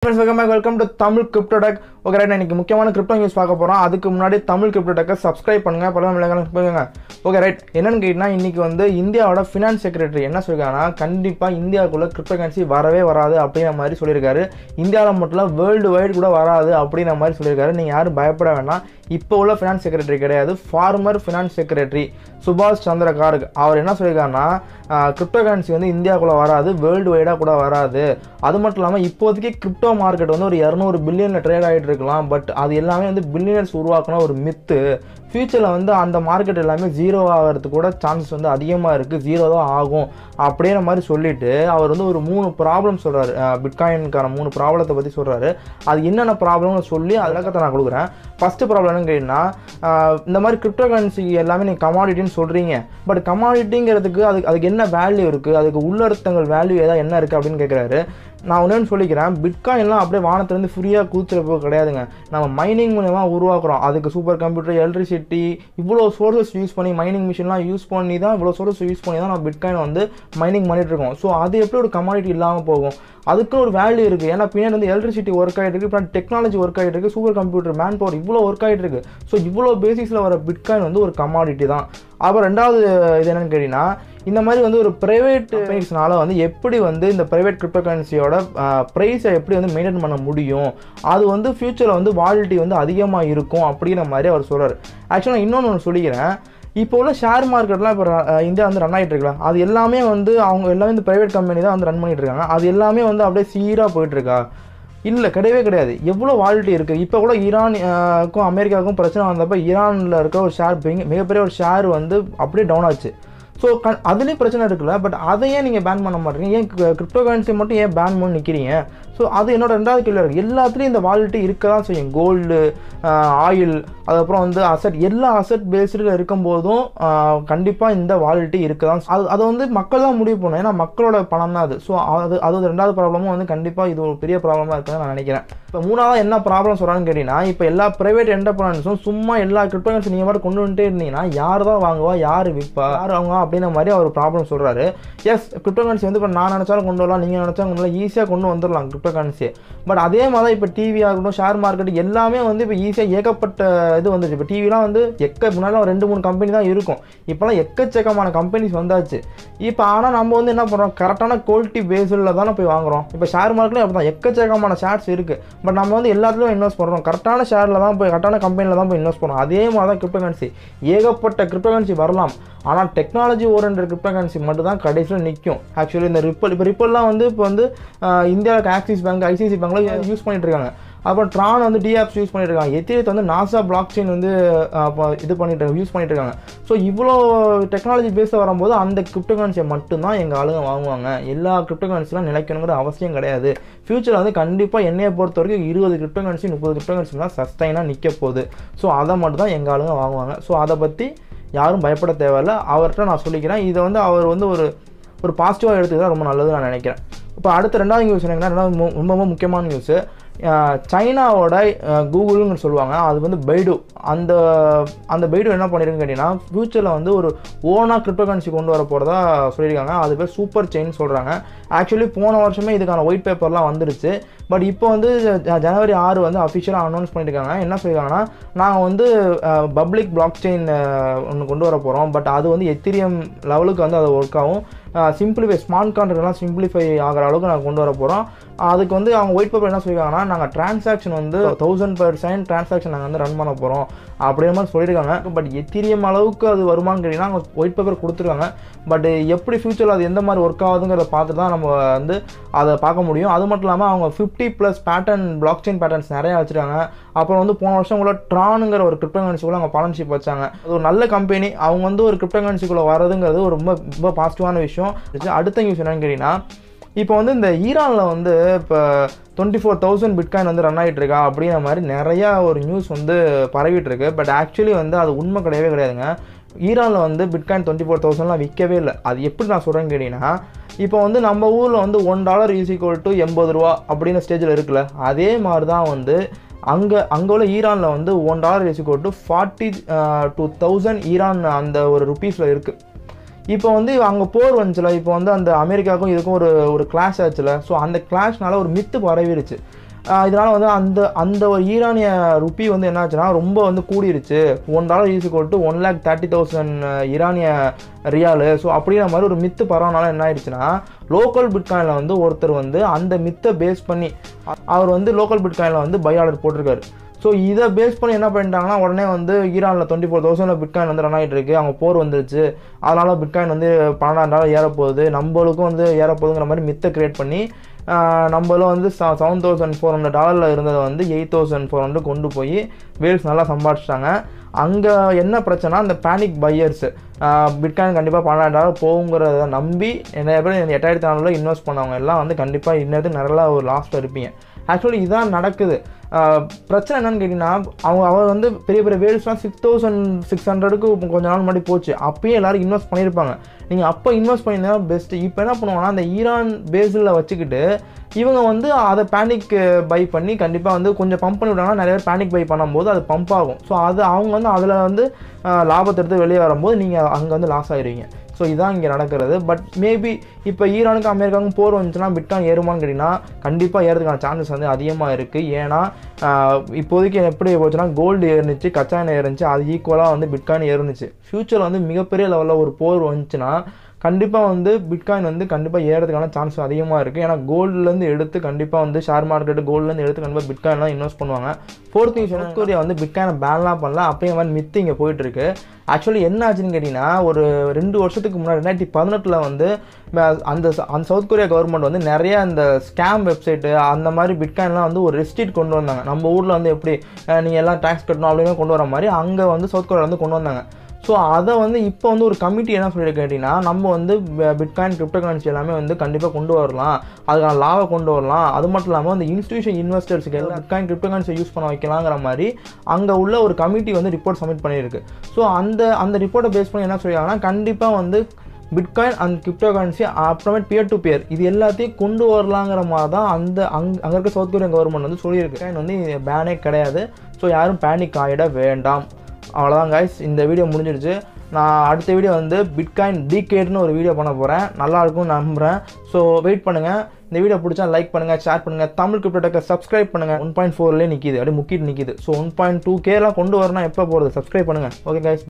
Welcome to Tamil Crypto Tech. Okay, right, இன்னைக்கு முக்கியமான crypto news பார்க்க போறோம். அதுக்கு முன்னாடி தமிழ் கிரிப்டோ டெக்கை சப்ஸ்கிரைப் பண்ணுங்க. பண்ணுங்க. ஓகே ரைட், என்னன்னு கேட்டீங்கன்னா இன்னைக்கு வந்து இந்தியாவோட ஃபினான்ஸ் செக்ரட்டரி என்ன சொல்லிருக்காங்கன்னா கண்டிப்பா இந்தியாவுக்குள்ள கிரிப்டோ கரன்சி வரவே வராது அப்படிங்கிற மாதிரி சொல்லியிருக்காரு. இந்தியாவில் மட்டும் இல்ல வேர்ல்டு வைடு கூட வராது அப்படிங்கிற மாதிரி சொல்லியிருக்காரு. நீங்க யாரும் பயப்பட வேண்டாம். இப்போ உள்ள ஃபினான்ஸ் செக்ரட்டரி கிடையாது, ஃபார்மர் ஃபினான்ஸ் செக்ரட்டரி சுபாஷ் சந்திர கார்க். அவர் என்ன சொல்லியிருக்காருன்னா கிரிப்டோ கரன்சி வந்து இந்தியாவுக்குள்ள வராது, வேர்ல்டு வைடாக கூட வராது. அது மட்டும் இல்லாமல் இப்போதைக்கு கிரிப்டோ மார்க்கெட் வந்து ஒரு 200 பில்லியனில் ட்ரேட் ஆகிட்டு இருக்கலாம். பட் அது எல்லாமே வந்து பில்லியனர்ஸ் உருவாக்கின ஒரு மித்து. ஃபியூச்சரில் வந்து அந்த மார்க்கெட் எல்லாமே ஜீரோ ஆகிறதுக்கு கூட சான்சஸ் வந்து அதிகமாக இருக்குது, ஜீரோ தான் ஆகும் அப்படிங்கிற மாதிரி சொல்லிட்டு அவர் வந்து ஒரு 3 ப்ராப்ளம் சொல்கிறாரு. பிட்காயினுக்கான 3 ப்ராப்ளத்தை பற்றி சொல்கிறாரு. அது என்னென்ன ப்ராப்ளம்னு சொல்லி விளக்கத்தை நான் கொடுக்குறேன். ஃபஸ்ட்டு ப்ராப்ளம் என்னன்னு கேட்டிங்கன்னா இந்த மாதிரி கிரிப்டோ கரன்சி எல்லாமே நீங்கள் கமாடிட்டின்னு சொல்கிறீங்க. பட் கமாடிட்டிங்கிறதுக்கு அதுக்கு என்ன வேல்யூ இருக்குது, அதுக்கு உள்ளர்த்தங்கள் வேல்யூ ஏதாவது என்ன இருக்குது அப்படின்னு கேட்குறாரு. நான் ஒன்று சொல்லிக்கிறேன், பிட்காயின்லாம் அப்படியே வானத்துலேருந்து ஃப்ரீயாக கூத்துறப்போ கிடையாதுங்க. நம்ம மைனிங் மூலமாக உருவாக்குறோம். அதுக்கு சூப்பர் கம்ப்யூட்டர், எலக்ட்ரிசிட்டி, இவ்வளோ சோர்ஸஸ் யூஸ் பண்ணி, மைனிங் மிஷின்லாம் யூஸ் பண்ணி தான், இவ்வளோ சோர்ஸஸ் யூஸ் பண்ணி தான் நம்ம பிட்காயின் வந்து மைனிங் பண்ணிட்டு இருக்கோம். ஸோ அது எப்படி ஒரு கமாடிட்டி இல்லாமல் போகும்? அதுக்குன்னு ஒரு வேல்யூ இருக்குது. ஏன்னா பின்னாடி வந்து எலக்ட்ரிசிட்டி ஒர்க் ஆகிட்டு இருக்குது, இப்போ டெக்னாலஜி ஒர்க் ஆகிட்டு இருக்குது, சூப்பர் கம்ப்யூட்டர், மேன் பவர் இவ்வளோ ஒர்க் ஆகிட்டு இருக்குது. ஸோ இவ்வளோ பேசிஸில் வர பிட்காயின் வந்து ஒரு கமாடிட்டி தான். அப்புறம் ரெண்டாவது இது என்னன்னு கேட்டிங்கன்னா இந்த மாதிரி வந்து ஒரு ப்ரைவேட் கம்பெனிஸ்னால வந்து எப்படி வந்து இந்த ப்ரைவேட் கிரிப்டோ கரன்சியோட ப்ரைஸை எப்படி வந்து மெயின்டைன் பண்ண முடியும், அது வந்து ஃபியூச்சரில் வந்து வாலிட்டி வந்து அதிகமாக இருக்கும் அப்படிங்கிற மாதிரி அவர் சொல்கிறார். ஆக்சுவலாக இன்னொன்று சொல்லிக்கிறேன், இப்போ உள்ள ஷேர் மார்க்கெட்லாம் இப்போ இந்தியா வந்து ரன் ஆகிட்டு இருக்கலாம். அது எல்லாமே வந்து அவங்க எல்லாமே இந்த ப்ரைவேட் கம்பெனி தான் வந்து ரன் பண்ணிட்டு இருக்காங்க. அது எல்லாமே வந்து அப்படியே சீராக போயிட்டுருக்கா? இல்லை, கிடையவே கிடையாது. எவ்வளோ வாலிட்டி இருக்குது. இப்போ கூட ஈரானுக்கும் அமெரிக்காவுக்கும் பிரச்சனை வந்தப்போ ஈரானில் இருக்க ஒரு ஷேர் மிகப்பெரிய ஒரு ஷேர் வந்து அப்படியே டவுன் ஆச்சு. ஸோ அதுலேயும் பிரச்சனை இருக்குல்ல. பட் அதை ஏன் நீங்கள் பேன் பண்ண மாட்டீங்க? ஏன் கிரிப்டோ கரன்சி மட்டும் ஏன் பேன் பண்ணி நிற்கிறீங்க? ஸோ அது என்னோட ரெண்டாவது கேள்வி இருக்குது. எல்லாத்துலேயும் இந்த வாலிட்டி இருக்க தான் செய்யும். கோல்டு, ஆயில், அதுக்கப்புறம் வந்து அசட், எல்லா அசட் பேஸ்டில் இருக்கும்போதும் கண்டிப்பாக இந்த வாலிட்டி இருக்க தான். அதை வந்து மக்கள் தான் முடிவு பண்ணணும். ஏன்னா மக்களோட பணம் தான் அது. ஸோ அது ரெண்டாவது ப்ராப்ளமும் வந்து கண்டிப்பாக இது ஒரு பெரிய ப்ராப்ளமாக இருக்குதுன்னு நான் நினைக்கிறேன். இப்போ மூணாவது என்ன ப்ராப்ளம் சொல்கிறான்னு கேட்டிங்கன்னா இப்போ எல்லா ப்ரைவேட் என்டர்பிரைஸும் சும்மா எல்லா கிரிப்டோ கரன்சி நீங்கள் மட்டும் கொண்டு வந்துட்டே இருந்தீங்கன்னா யார் தான் வாங்குவா, யார் விற்பா, யார் வாங்குவா அப்படின்ற மாதிரி அவர் ப்ராப்ளம் சொல்கிறாரு. எஸ், கிரிப்டோ கரன்சி வந்து இப்போ நான் நினச்சாலும் கொண்டு வரலாம், நீங்கள் நினச்சாலும் கொண்டு வரலாம், ஈஸியாக கொண்டு வந்துடலாம் கிரிப்டோ கரன்சி. பட் அதே மாதிரி தான் இப்போ டிவி ஆகட்டும், ஷேர் மார்க்கெட் எல்லாமே வந்து இப்போ ஈஸியாக ஏகப்பட்ட இது வந்துச்சு. இப்போ டிவிலாம் வந்து முன்னாடி 2-3 கம்பெனி தான் இருக்கும். இப்போலாம் எக்கச்சக்கமான கம்பெனிஸ் வந்தாச்சு. இப்போ ஆனால் நம்ம வந்து என்ன பண்ணுறோம், கரெக்டான குவாலிட்டி பேஸில் தானே போய் வாங்குறோம். இப்போ ஷேர் மார்க்கெட்லேயும் அப்படி தான் எக்கச்சக்கமான ஷேர்ஸ் இருக்குது. பட் நம்ம வந்து எல்லாத்துலையும் இன்வெஸ்ட் பண்ணுறோம், கரெக்டான ஷேரில் தான் போய், கரெக்டான கம்பெனியில் தான் போய் இன்வெஸ்ட் பண்ணுறோம். அதே மாதிரி தான் கிரிப்டோ கரன்சி. ஏகப்பட்ட கிரிப்டோ கரன்சி வரலாம், ஆனால் டெக்னாலஜி ஓரியன்ட் கிரிப்டோ கரன்சி மட்டும் தான் கடைசியில் நிற்கும். ஆக்சுவலி இந்த ரிப்பல்லாம் வந்து இப்போ வந்து இந்தியாவுக்கு ஆக்சிஸ் பேங்க், ஐசிஐசி பேங்க்லாம் யூஸ் பண்ணிட்டு இருக்காங்க. அப்புறம் ட்ரான் வந்து டிஆப்ஸ் யூஸ் பண்ணிட்டு இருக்காங்க. எத்திரியத்தை வந்து நாசா பிளாக் செயின் வந்து இது யூஸ் பண்ணிட்டு இருக்காங்க. ஸோ இவ்வளோ டெக்னாலஜி பேஸில் வரும்போது அந்த கிரிப்டோ கரன்சியை மட்டும்தான் எங்கள் ஆளுங்க வாங்குவாங்க. எல்லா கிரிப்டோ கரன்சிலாம் நிலைக்கணுங்கிற அவசியம் கிடையாது. ஃபியூச்சரில் வந்து கண்டிப்பாக என்னையை பொறுத்த வரைக்கும் 20 கிரிப்டோ கரன்சி 30 கிரிப்டோ கரன்சிலாம் சஸ்டைனாக நிற்க போகுது. ஸோ அதை மட்டும் தான் எங்கள் ஆளுங்க வாங்குவாங்க. ஸோ அதை பற்றி யாரும் பயப்பட தேவையில்லை. அவர்கிட்ட நான் சொல்லிக்கிறேன். இதை வந்து அவர் வந்து ஒரு பாசிட்டிவாக எடுத்துக்கிட்டால் ரொம்ப நல்லது நான் நினைக்கிறேன். இப்போ அடுத்த ரெண்டாவது நியூஸ் என்னங்கன்னா ரொம்ப ரொம்ப முக்கியமான நியூஸு. சைனாவோட கூகுள்னு சொல்லுவாங்க, அது வந்து பைடு. அந்த பைடு என்ன பண்ணியிருக்குன்னு கேட்டிங்கன்னா ஃபியூச்சரில் வந்து ஒரு ஓனாக கிரிப்டோ கரன்சி கொண்டு வர போகிறதா சொல்லியிருக்காங்க. அது பேர் சூப்பர் செயின் சொல்கிறாங்க. ஆக்சுவலி போன வருஷமே இதுக்கான ஒயிட் பேப்பர்லாம் வந்துருச்சு. பட் இப்போ வந்து ஜனவரி 6 வந்து அஃபிஷியலாக அனௌன்ஸ் பண்ணியிருக்காங்க. என்ன சொல்லியிருக்காங்கன்னா நாங்கள் வந்து பப்ளிக் பிளாக் செயின் ஒன்று கொண்டு வர போகிறோம். பட் அது வந்து எத்திரியம் லெவலுக்கு வந்து அது ஒர்க் ஆகும். ஸ்மார்ட் கான்ட்ராக்ட்லாம் சிம்பிளிஃபை ஆகிற அளவுக்கு நாங்கள் கொண்டு வர போகிறோம். அதுக்கு வந்து அவங்க ஒயிட் பேப்பர் என்ன சொல்லியிருக்காங்கன்னா நாங்கள் டிரான்சாக்ஷன் வந்து 1000% டிரான்சாக்ஷன் நாங்கள் வந்து ரன் பண்ண போகிறோம் அப்படிங்கிற மாதிரி சொல்லியிருக்காங்க. பட் எத்திரியம் அளவுக்கு அது வருமானு கேட்டிங்கன்னா அவங்க ஒயிட் பேப்பர் கொடுத்துருக்காங்க. பட் எப்படி ஃபியூச்சரில் அது எந்த மாதிரி ஒர்க் ஆகுதுங்கிறத பார்த்து தான் நம்ம வந்து அதை பார்க்க முடியும். அது மட்டும் இல்லாமல் அவங்க 50+ பேட்டர்ன், பிளாக் செயின் பேட்டர்ன்ஸ் நிறையா வச்சுருக்காங்க. அப்புறம் வந்து போன வருஷம் கூட ட்ரானுங்கிற ஒரு கிரிப்டோ கரன்சிக்குள்ளே அவங்க பார்ட்னர்ஷிப் வச்சாங்க. அது ஒரு நல்ல கம்பெனி. அவங்க வந்து ஒரு கிரிப்டோ கரன்சிக்குள்ளே வரதுங்கிறது ஒரு ரொம்ப ரொம்ப பாசிட்டிவான விஷயம். அடுத்த நியூஸ் என்னன்னு கேட்டிங்கன்னா இப்போ வந்து இந்த ஈரானில் வந்து இப்போ 24,000 பிட்காயின் வந்து ரன் ஆகிட்டு இருக்கா அப்படிங்கிற மாதிரி நிறையா ஒரு நியூஸ் வந்து பரவிட்டு இருக்கு. பட் ஆக்சுவலி வந்து அது உண்மை கிடையவே கிடையாதுங்க. ஈரானில் வந்து பிட்காயின் 24,000லாம் விற்கவே இல்லை. அது எப்படி நான் சொல்கிறேன்னு கேட்டிங்கன்னா இப்போ வந்து நம்ம ஊரில் வந்து $1 = 80 ரூபா அப்படின்னு ஸ்டேஜில் இருக்குல்ல, அதே மாதிரி தான் வந்து அங்கே உள்ள ஈரானில் வந்து $1 = 42,000 ஈரான் அந்த ஒரு ருப்பீஸில் இருக்குது. இப்போ வந்து அங்கே போர் வந்துச்சுல, இப்போ வந்து அந்த அமெரிக்காவுக்கும் இதுக்கும் ஒரு கிளாஷ் ஆச்சுல. ஸோ அந்த கிளாஷ்னால ஒரு மித்து பரவிடுச்சு. இதனால் வந்து அந்த ஒரு ஈரானிய ருப்பி வந்து என்ன ஆச்சுன்னா ரொம்ப வந்து கூடிருச்சு. $1 ஈக்குவல் டு 1,30,000 ஈரானிய ரியாலு. ஸோ அப்படிங்கிற மாதிரி ஒரு மித்து பரவனால என்ன ஆயிடுச்சுன்னா லோக்கல் பிட்காயினில் வந்து ஒருத்தர் வந்து அந்த மித்தை பேஸ் பண்ணி அவர் வந்து லோக்கல் பிட்காயினில் வந்து பை ஆர்டர் போட்டிருக்காரு. ஸோ இதை பேஸ் பண்ணி என்ன பண்ணிட்டாங்கன்னா உடனே வந்து ஈரானில் 24,000 பிட்காயின் வந்து ரன் ஆகிட்டு இருக்கு, அவங்க போர் வந்துருச்சு, அதனால பிட்காயின் வந்து $12,000 ஏறப்போகுது, நம்மளுக்கும் வந்து ஏறப்போகுதுங்கிற மாதிரி மித்தை கிரியேட் பண்ணி நம்மளும் வந்து $7,400 இருந்ததை வந்து $8,400 கொண்டு போய் வேல்ஸ் நல்லா சம்பாதிச்சிட்டாங்க. அங்கே என்ன பிரச்சனை, அந்த பேனிக் பையர்ஸ் பிட்காயின் கண்டிப்பாக $12,000 போகுங்கிறத நம்பி நிறைய பேர் 8,400 இன்வெஸ்ட் பண்ணவங்க எல்லாம் வந்து கண்டிப்பாக இன்னது நிறைய ஒரு லாஸ்ட்டில் இருப்பீங்க. ஆக்சுவலி இதான் நடக்குது. பிரச்சனை என்னன்னு கேட்டிங்கன்னா அவர் வந்து பெரிய பெரிய வேல்ஸ்லாம் 6,600க்கு கொஞ்ச நாள் முன்னாடி போச்சு. அப்பயும் எல்லோரும் இன்வெஸ்ட் பண்ணியிருப்பாங்க. நீங்கள் அப்போ இன்வெஸ்ட் பண்ணியிருந்தா பெஸ்ட்டு. இப்போ என்ன பண்ணுவாங்கன்னா அந்த ஈரான் பேஸில் வச்சுக்கிட்டு இவங்க வந்து அதை பேனிக் பை பண்ணி கண்டிப்பாக வந்து கொஞ்சம் பம்ப் பண்ணி விட்டாங்கன்னா நிறைய பேர் பேனிக் பை பண்ணும்போது அது பம்ப் ஆகும். ஸோ அது அவங்க வந்து அதில் வந்து லாபத்தை எடுத்து வெளியே வரும்போது நீங்கள் அங்கே வந்து லாஸ் ஆகிடுவீங்க. ஸோ இதான் இங்கே நடக்கிறது. பட் மேபி இப்போ ஈரானுக்கும் அமெரிக்காவுக்கும் போர் வந்துச்சுன்னா பிட்காயின் ஏறுமான்னு கேட்டிங்கன்னா கண்டிப்பாக ஏறதுக்கான சான்சஸ் வந்து அதிகமாக இருக்குது. ஏன்னா இப்போதைக்கு எப்படி போச்சுன்னா கோல்டு ஏறுனுச்சு, கச்சா எண்ணெய் ஏறுனுச்சு, அது ஈக்குவலாக வந்து பிட்காயின் ஏறுனுச்சு. ஃப்யூச்சரில் வந்து மிகப்பெரிய லெவலில் ஒரு போர் வந்துச்சுன்னா கண்டிப்பாக வந்து பிட்காயின் வந்து கண்டிப்பாக ஏறதுக்கான சான்ஸ் அதிகமாக இருக்குது. ஏன்னா கோல்டுலேருந்து எடுத்து கண்டிப்பாக வந்து ஷேர் மார்க்கெட்டு கோல்டுலேருந்து எடுத்து கண்டிப்பாக பிட்காயின்லாம் இன்வெஸ்ட் பண்ணுவாங்க. ஃபோர்த் நியூஸ் சவுத் கொரியா வந்து பிட்காயினை பேன்லாம் பண்ணல, அப்படிங்கிற மாதிரி மித்து இங்கே போயிட்டுருக்கு. ஆக்சுவலி என்ன ஆச்சுன்னு கேட்டிங்கன்னா ஒரு 2 வருஷத்துக்கு முன்னாடி 2018 வந்து அந்த சவுத் கொரியா கவர்மெண்ட் வந்து நிறைய அந்த ஸ்கேம் வெப்சைட்டு அந்த மாதிரி பிட்காயின்லாம் வந்து ஒரு ரெஸ்ட்ரிக்ட் கொண்டு வந்தாங்க. நம்ம ஊரில் வந்து எப்படி நீங்கள் எல்லாம் டேக்ஸ் கட்டணும் அப்படின்னு கொண்டு வர மாதிரி அங்கே வந்து சவுத் கொரியா வந்து கொண்டு வந்தாங்க. ஸோ அதை வந்து இப்போ வந்து ஒரு கமிட்டி என்ன சொல்லி கேட்டிங்கன்னா நம்ம வந்து பிட்காயின் கிரிப்டோ கரன்சி எல்லாமே வந்து கண்டிப்பாக கொண்டு வரலாம், அதுக்கான லாபம் கொண்டு வரலாம், அது மட்டும் இல்லாமல் அந்த இன்ஸ்டிடியூஷன் இன்வெஸ்டர்ஸுக்கு எல்லாம் பிட்காயின் கிரிப்டோ கரன்சியை யூஸ் பண்ண வைக்கலாங்கிற மாதிரி அங்கே உள்ள ஒரு கமிட்டி வந்து ரிப்போர்ட் சப்மிட் பண்ணியிருக்கு. ஸோ அந்த ரிப்போர்ட்டை பேஸ் பண்ணி என்ன சொல்லியிருக்காங்கன்னா கண்டிப்பாக வந்து பிட்காயின் அண்ட் கிரிப்டோ கரன்சி அப்புறமேட் பியர் டு பியர் இது எல்லாத்தையும் கொண்டு வரலாங்கிற மாதிரி தான் அங்கே இருக்க சவுத் கொரியன் கவர்மெண்ட் வந்து சொல்லியிருக்கு. பிட்காயின் வந்து பேனே கிடையாது. ஸோ யாரும் பேனிக் ஆகிட வேண்டாம். அவ்வளோதான் கைஸ், இந்த வீடியோ முடிஞ்சிடுச்சு. நான் அடுத்த வீடியோ வந்து பிட்காயின் டீகேட்னு ஒரு வீடியோ பண்ண போகிறேன், நல்லாயிருக்கும்னு நம்புகிறேன். ஸோ வெயிட் பண்ணுங்கள். இந்த வீடியோ பிடிச்சா லைக் பண்ணுங்கள், ஷேர் பண்ணுங்கள், தமிழ் கிரிப்டோ டெக்கை சப்ஸ்கிரைப் பண்ணுங்கள். 1.4லேயே நிற்கிது, அப்படியே முக்கிட்டு நிற்கிது. ஸோ 1.2K கொண்டு வரணும், எப்போ போகிறது? சப்ஸ்கிரைப் பண்ணுங்கள். Okay guys.